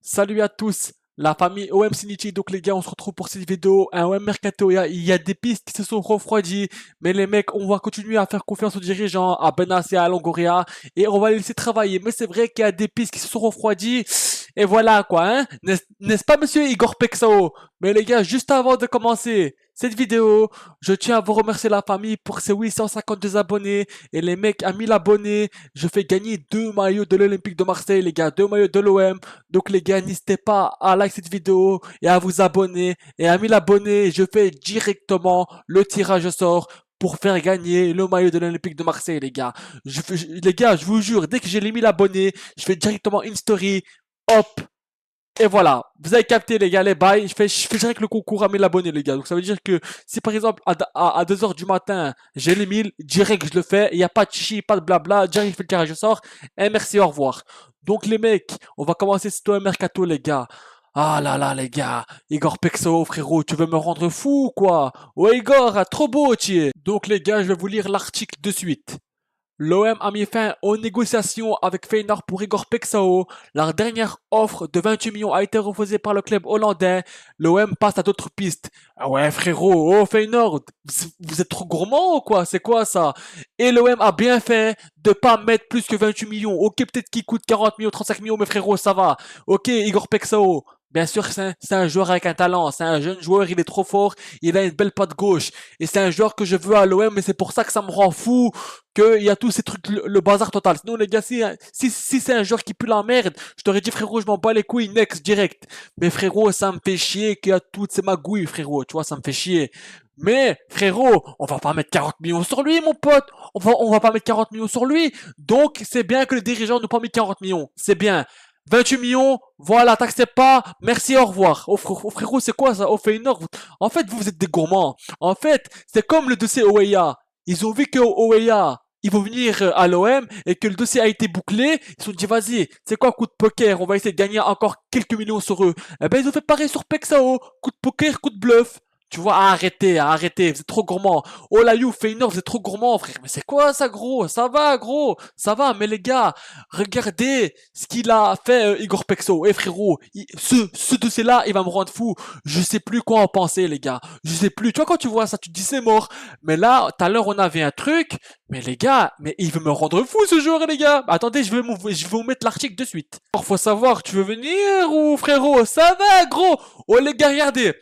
Salut à tous, la famille OM Sinity. Donc les gars, on se retrouve pour cette vidéo. Un OM Mercato, il y a des pistes qui se sont refroidies. Mais les mecs, on va continuer à faire confiance aux dirigeants, à Benassia, à Longoria. Et on va les laisser travailler. Mais c'est vrai qu'il y a des pistes qui se sont refroidies. Et voilà quoi, hein. N'est-ce pas monsieur Igor Pexao? Mais les gars, juste avant de commencer cette vidéo, je tiens à vous remercier la famille pour ces 852 abonnés. Et les mecs, à 1000 abonnés, je fais gagner 2 maillots de l'Olympique de Marseille, les gars, 2 maillots de l'OM. Donc les gars, n'hésitez pas à like cette vidéo et à vous abonner. Et à 1000 abonnés, je fais directement le tirage au sort pour faire gagner le maillot de l'Olympique de Marseille, les gars. Les gars, je vous jure, dès que j'ai les 1000 abonnés, je fais directement une story. Hop, et voilà, vous avez capté les gars, les bails, je fais direct le concours à 1000 abonnés les gars. Donc ça veut dire que si par exemple à 2h du matin, j'ai les 1000, direct je le fais, il n'y a pas de chichi, pas de blabla, direct je fais le tirage au sort, et merci, au revoir. Donc les mecs, on va commencer ce tour mercato les gars. Ah là là les gars, Igor Pexo frérot, tu veux me rendre fou ou quoi? Ouais Igor, trop beau tu es. Donc les gars, je vais vous lire l'article de suite. L'OM a mis fin aux négociations avec Feyenoord pour Igor Pexao. Leur dernière offre de 28 millions a été refusée par le club hollandais. L'OM passe à d'autres pistes. Ah ouais frérot, oh Feyenoord, vous êtes trop gourmand ou quoi? C'est quoi ça? Et l'OM a bien fait de pas mettre plus que 28 millions. Ok, peut-être qu'il coûte 40 millions, 35 millions, mais frérot, ça va. Ok, Igor Pexao. Bien sûr, c'est un joueur avec un talent, c'est un jeune joueur, il est trop fort, il a une belle patte gauche. Et c'est un joueur que je veux à l'OM, mais c'est pour ça que ça me rend fou qu'il y a tous ces trucs, le bazar total. Sinon, les gars, si c'est un joueur qui pue la merde, je t'aurais dit, frérot, je m'en bats les couilles, next, direct. Mais frérot, ça me fait chier qu'il y a toutes ces magouilles, frérot, tu vois, ça me fait chier. Mais, frérot, on va pas mettre 40 millions sur lui, mon pote. On va pas mettre 40 millions sur lui. Donc, c'est bien que les dirigeants n'ont pas mis 40 millions. C'est bien. 28 millions, voilà, t'acceptes pas, merci, au revoir. Oh frérot, c'est quoi ça? Oh Feyenoord, en fait, vous êtes des gourmands. En fait, c'est comme le dossier Oweya. Ils ont vu que Oweya, ils vont venir à l'OM et que le dossier a été bouclé. Ils se sont dit, vas-y, c'est quoi, coup de poker, on va essayer de gagner encore quelques millions sur eux. Eh ben, ils ont fait pareil sur Pexao. Coup de poker, coup de bluff. Tu vois, arrêtez, arrêtez, vous êtes trop gourmands. Oh la you, Feyenoord, vous êtes trop gourmands, frère. Mais c'est quoi ça, gros? Ça va, gros? Ça va, mais les gars, regardez ce qu'il a fait, Igor Pexo. Eh frérot, ce dossier-là, il va me rendre fou. Je sais plus quoi en penser, les gars. Je sais plus. Tu vois, quand tu vois ça, tu te dis c'est mort. Mais là, tout à l'heure, on avait un truc. Mais les gars, mais il veut me rendre fou, ce joueur, les gars. Attendez, je vais vous mettre l'article de suite. Alors, faut savoir, tu veux venir ou frérot? Ça va, gros? Oh les gars, regardez.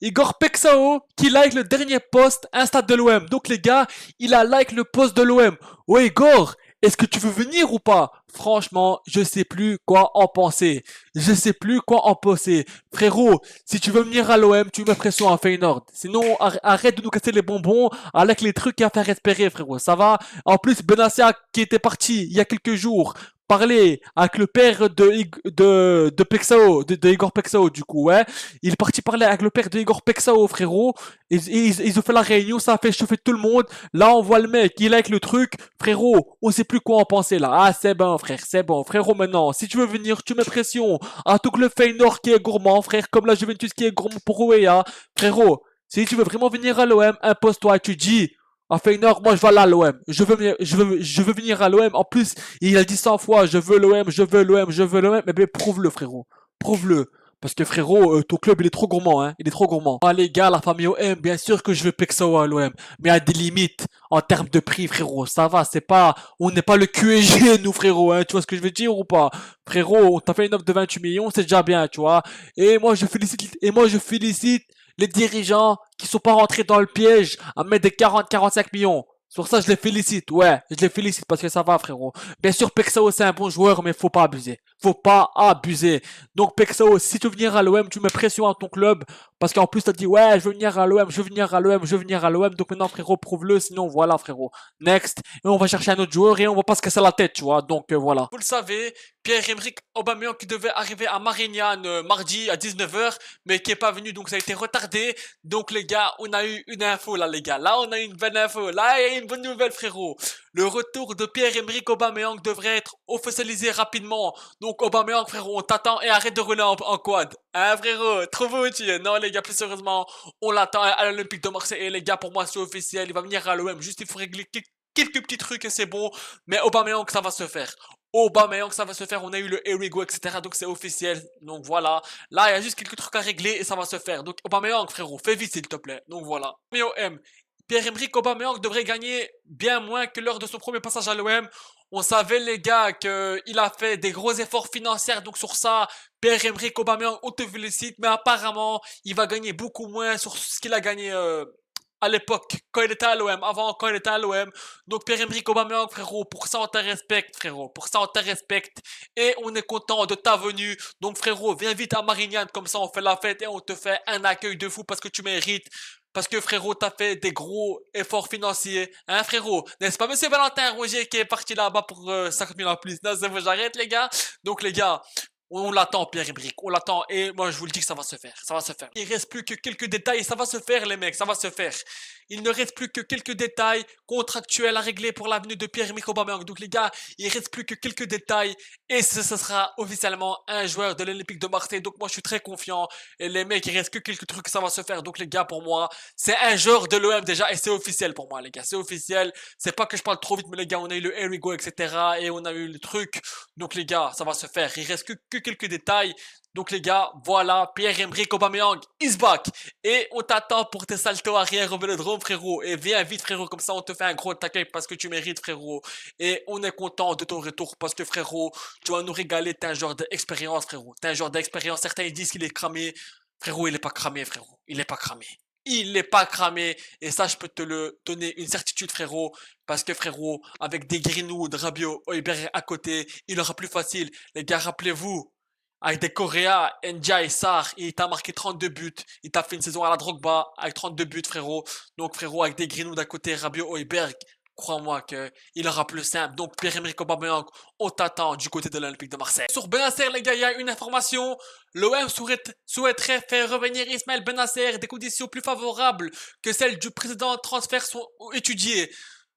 Igor Pexao qui like le dernier post Insta de l'OM. Donc les gars, il a like le post de l'OM. Ouais Igor, est-ce que tu veux venir ou pas? Franchement, je sais plus quoi en penser. Je sais plus quoi en penser. Frérot, si tu veux venir à l'OM, tu mets pression à Feyenoord. Sinon, arrête de nous casser les bonbons avec les trucs à faire espérer, frérot. Ça va? En plus, Benassia qui était parti il y a quelques jours parler avec le père de Pexao, de Igor Pexao du coup, ouais. Il est parti parler avec le père de Igor Pexao, frérot. Ils ont fait la réunion, ça a fait chauffer tout le monde. Là, on voit le mec, il like le truc. Frérot, on sait plus quoi en penser là. Ah, c'est bon, frère, c'est bon. Frérot, maintenant, si tu veux venir, tu mets pression à tout le Feyenoord qui est gourmand, frère, comme la Juventus qui est gourmand pour Ouéa. Frérot, si tu veux vraiment venir à l'OM, impose-toi, tu dis. À Feyenoord, moi je vais aller à l'OM. Je veux venir à l'OM. En plus, il a dit 100 fois, je veux l'OM, je veux l'OM, je veux l'OM. Mais ben, prouve-le, frérot. Prouve-le. Parce que frérot, ton club il est trop gourmand, hein. Il est trop gourmand. Ah les gars, la famille OM, bien sûr que je veux Pexao à l'OM. Mais à des limites en termes de prix, frérot. Ça va, c'est pas, on n'est pas le QSG, nous, frérot, hein. Tu vois ce que je veux dire ou pas? Frérot, on t'a fait une offre de 28 millions, c'est déjà bien, tu vois. Et moi je félicite les dirigeants qui sont pas rentrés dans le piège à mettre des 40-45 millions. Sur ça, je les félicite, ouais, je les félicite parce que ça va, frérot. Bien sûr, Pexao, c'est un bon joueur, mais faut pas abuser. Faut pas abuser. Donc, Pexao, si tu veux venir à l'OM, tu mets pression à ton club, parce qu'en plus, t'as dit, ouais, je veux venir à l'OM, je veux venir à l'OM, je veux venir à l'OM. Donc maintenant, frérot, prouve-le, sinon, voilà, frérot. Next. Et on va chercher un autre joueur et on va pas se casser la tête, tu vois. Donc, voilà. Vous le savez, Pierre-Emerick Aubameyang qui devait arriver à Marignane mardi à 19h, mais qui est pas venu, donc ça a été retardé. Donc les gars, on a eu une info là les gars, là on a eu une bonne info, là il y a une bonne nouvelle frérot. Le retour de Pierre-Emerick Aubameyang devrait être officialisé rapidement. Donc Aubameyang frérot, on t'attend et arrête de rouler en quad. Hein frérot, trop beau tu es. Non les gars, plus sérieusement, on l'attend à l'Olympique de Marseille et les gars pour moi c'est officiel, il va venir à l'OM, juste il faut régler quelques petits trucs et c'est bon. Mais Aubameyang ça va se faire. Aubameyang, ça va se faire. On a eu le Here we go, etc. Donc c'est officiel. Donc voilà. Là, il y a juste quelques trucs à régler et ça va se faire. Donc Aubameyang, frérot, fais vite s'il te plaît. Donc voilà. Mais OM, Pierre-Emerick Aubameyang devrait gagner bien moins que lors de son premier passage à l'OM. On savait les gars qu'il a fait des gros efforts financiers. Donc sur ça, Pierre-Emerick Aubameyang, on te félicite. Mais apparemment, il va gagner beaucoup moins sur ce qu'il a gagné à l'époque, quand il était à l'OM, avant, quand il était à l'OM. Donc Pierre-Emerick Aubameyang, frérot, pour ça on te respecte, frérot. Pour ça on te respecte. Et on est content de ta venue. Donc frérot, viens vite à Marignane, comme ça on fait la fête et on te fait un accueil de fou parce que tu mérites. Parce que frérot, t'as fait des gros efforts financiers. Hein frérot? N'est-ce pas monsieur Valentin Roger qui est parti là-bas pour 50 000 en plus? Non, c'est bon, j'arrête les gars. Donc les gars, on l'attend, Pierre-Emerick, on l'attend, et moi je vous le dis que ça va se faire, ça va se faire. Il reste plus que quelques détails, et ça va se faire les mecs, ça va se faire. Il ne reste plus que quelques détails contractuels à régler pour l'avenue de Pierre-Emerick Aubameyang. Donc les gars, il reste plus que quelques détails, et ce sera officiellement un joueur de l'Olympique de Marseille. Donc moi je suis très confiant, et les mecs, il reste que quelques trucs, ça va se faire. Donc les gars, pour moi, c'est un joueur de l'OM déjà, et c'est officiel pour moi les gars, c'est officiel. C'est pas que je parle trop vite, mais les gars, on a eu le Here we go, etc. Et on a eu le truc. Donc les gars, ça va se faire. Il reste que quelques détails. Donc les gars, voilà, Pierre-Emerick Aubameyang is back. Et on t'attend pour tes saltos arrière au Vélodrome, frérot. Et viens vite, frérot, comme ça on te fait un gros accueil parce que tu mérites, frérot. Et on est content de ton retour parce que, frérot, tu vas nous régaler. T'es un joueur d'expérience, frérot. T'es un joueur d'expérience. Certains ils disent qu'il est cramé. Frérot, il est pas cramé, frérot. Il est pas cramé. Il n'est pas cramé. Et ça, je peux te le donner une certitude, frérot. Parce que, frérot, avec des Greenwood, Rabiot, Højbjerg à côté, il aura plus facile. Les gars, rappelez-vous, avec des Correa, Ndiaye, Sarr, il t'a marqué 32 buts. Il t'a fait une saison à la Drogba avec 32 buts, frérot. Donc, frérot, avec des Greenwood à côté, Rabiot, Højbjerg, crois-moi que il aura plus simple. Donc, Pierre-Emerick Aubameyang, on t'attend du côté de l'Olympique de Marseille. Sur Benacer, les gars, il y a une information. L'OM souhaiterait faire revenir Ismaël Benacer. Des conditions plus favorables que celles du président de transfert sont étudiées.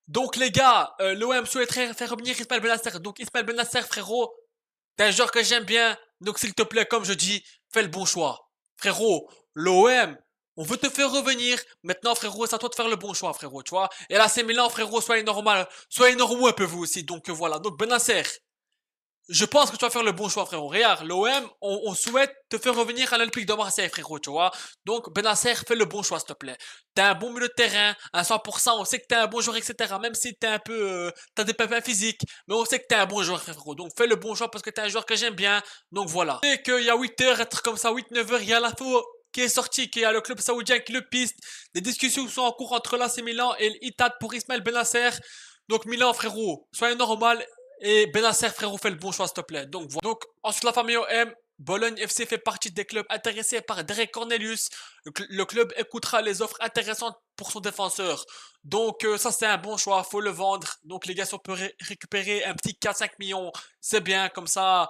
Donc, les gars, l'OM souhaiterait faire revenir Ismaël Benacer. Donc, Ismaël Benacer, frérot, t'es un joueur que j'aime bien. Donc, s'il te plaît, comme je dis, fais le bon choix. Frérot, l'OM, on veut te faire revenir. Maintenant, frérot, c'est à toi de faire le bon choix, frérot, tu vois. Et là, c'est Milan, frérot, soyez normal. Soyez normaux un peu, vous aussi. Donc, voilà. Donc, Benacer, je pense que tu vas faire le bon choix, frérot. Regarde, l'OM, on souhaite te faire revenir à l'Olympique de Marseille, frérot, tu vois. Donc, Benacer, fais le bon choix, s'il te plaît. T'as un bon milieu de terrain, à 100%, on sait que t'es un bon joueur, etc. Même si t'es un peu, t'as des pépins physiques, mais on sait que t'es un bon joueur, frérot. Donc, fais le bon choix parce que t'es un joueur que j'aime bien. Donc, voilà. Et qu'il y a 8 heures, être comme ça, 8-9 heures, il y a l'info qui est sorti, qu'il y a le club saoudien qui le piste. Des discussions sont en cours entre l'AC Milan et l'Ittihad pour Ismaël Benacer. Donc, Milan, frérot, soyez normal. Et Benacer, frérot, fait le bon choix, s'il te plaît. Donc, voilà. Donc, ensuite, la famille OM. Bologne FC fait partie des clubs intéressés par Derek Cornelius. Le club écoutera les offres intéressantes pour son défenseur. Donc, ça, c'est un bon choix. Faut le vendre. Donc, les gars, si on peut récupérer un petit 4-5 millions, c'est bien. Comme ça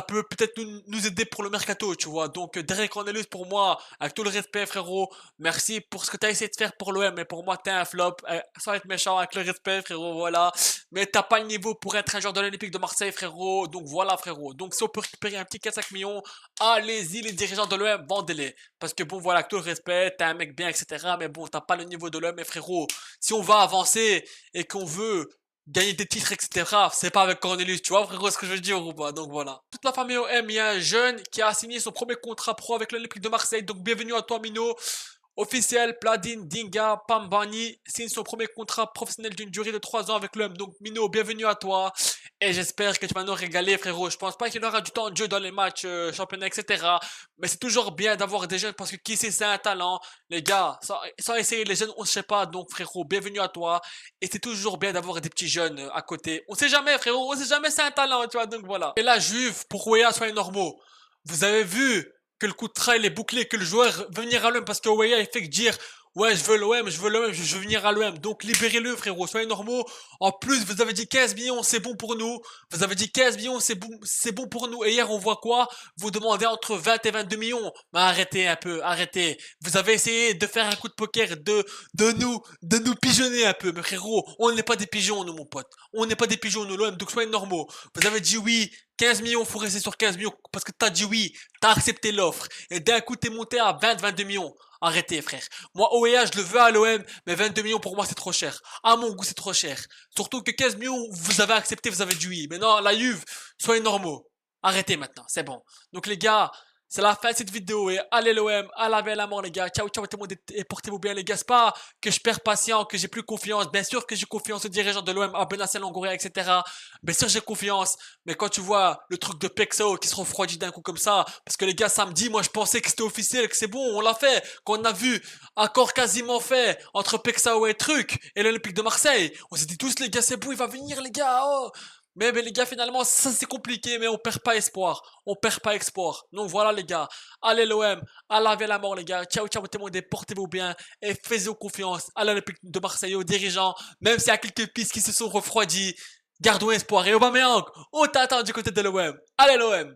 peut peut-être nous aider pour le mercato, tu vois. Donc, Derek Cornelius, pour moi, avec tout le respect, frérot, merci pour ce que tu as essayé de faire pour l'OM. Mais pour moi, t'es un flop. Sans être méchant, avec le respect, frérot, voilà. Mais t'as pas le niveau pour être un joueur de l'Olympique de Marseille, frérot. Donc, voilà, frérot. Donc, si on peut récupérer un petit 4-5 millions, allez-y, les dirigeants de l'OM, vendez-les. Parce que, bon, voilà, avec tout le respect, t'es un mec bien, etc. Mais bon, t'as pas le niveau de l'OM, mais frérot, si on va avancer et qu'on veut gagner des titres, etc. C'est pas avec Cornelius, tu vois, frérot, ce que je veux dire ou pas. Donc voilà. Toute la famille OM, il y a un jeune qui a signé son premier contrat pro avec l'Olympique de Marseille. Donc bienvenue à toi, Mino. Officiel, Pladine, Dinga, Pambani signe son premier contrat professionnel d'une durée de 3 ans avec l'OM. Donc Mino, bienvenue à toi. Et j'espère que tu vas nous régaler, frérot. Je pense pas qu'il aura du temps de jeu dans les matchs championnat, etc. Mais c'est toujours bien d'avoir des jeunes parce que qui sait, c'est un talent. Les gars, sans essayer les jeunes, on ne sait pas. Donc frérot, bienvenue à toi. Et c'est toujours bien d'avoir des petits jeunes à côté. On sait jamais, frérot. On sait jamais, c'est un talent, tu vois. Donc voilà. Et la Juve, pour Weah, soyez normaux. Vous avez vu que le coup de trail est bouclé, que le joueur veut venir à l'OM parce que Weah, il fait que dire ouais, je veux l'OM, je veux l'OM, je veux venir à l'OM. Donc libérez-le, frérot, soyez normaux. En plus, vous avez dit 15 millions, c'est bon pour nous. Vous avez dit 15 millions, c'est bon pour nous. Et hier, on voit quoi? Vous demandez entre 20 et 22 millions. Mais arrêtez un peu, arrêtez. Vous avez essayé de faire un coup de poker, de nous pigeonner un peu. Mais frérot, on n'est pas des pigeons, nous, mon pote. On n'est pas des pigeons, nous, l'OM. Donc soyez normaux. Vous avez dit oui, 15 millions, faut rester sur 15 millions parce que t'as dit oui, t'as accepté l'offre. Et d'un coup, t'es monté à 20, 22 millions. Arrêtez, frère. Moi, OEA, je le veux à l'OM, mais 22 millions pour moi, c'est trop cher. À mon goût, c'est trop cher. Surtout que 15 millions, vous avez accepté, vous avez dit oui. Mais non, la Juve, soyez normaux. Arrêtez maintenant, c'est bon. Donc les gars, c'est la fin de cette vidéo et allez l'OM, à la belle amour les gars. Ciao ciao tout le monde et portez-vous bien les gars. C'est pas que je perds patience, que j'ai plus confiance. Bien sûr que j'ai confiance aux dirigeants de l'OM, à Benacer Longoria, etc. Bien sûr j'ai confiance. Mais quand tu vois le truc de Pexao qui se refroidit d'un coup comme ça, parce que les gars samedi, moi je pensais que c'était officiel, que c'est bon, on l'a fait. Qu'on a vu accord quasiment fait entre Pexao et truc et l'Olympique de Marseille. On s'est dit tous les gars c'est bon, il va venir les gars. Oh. Mais les gars, finalement, ça c'est compliqué, mais on perd pas espoir. On perd pas espoir. Donc voilà les gars. Allez l'OM, à la vie à la mort les gars. Ciao ciao tout le monde, et portez-vous bien et faites-vous confiance à l'Olympique de Marseille, aux dirigeants. Même s'il y a quelques pistes qui se sont refroidies, gardons espoir. Et Aubameyang, on t'attend du côté de l'OM. Allez l'OM.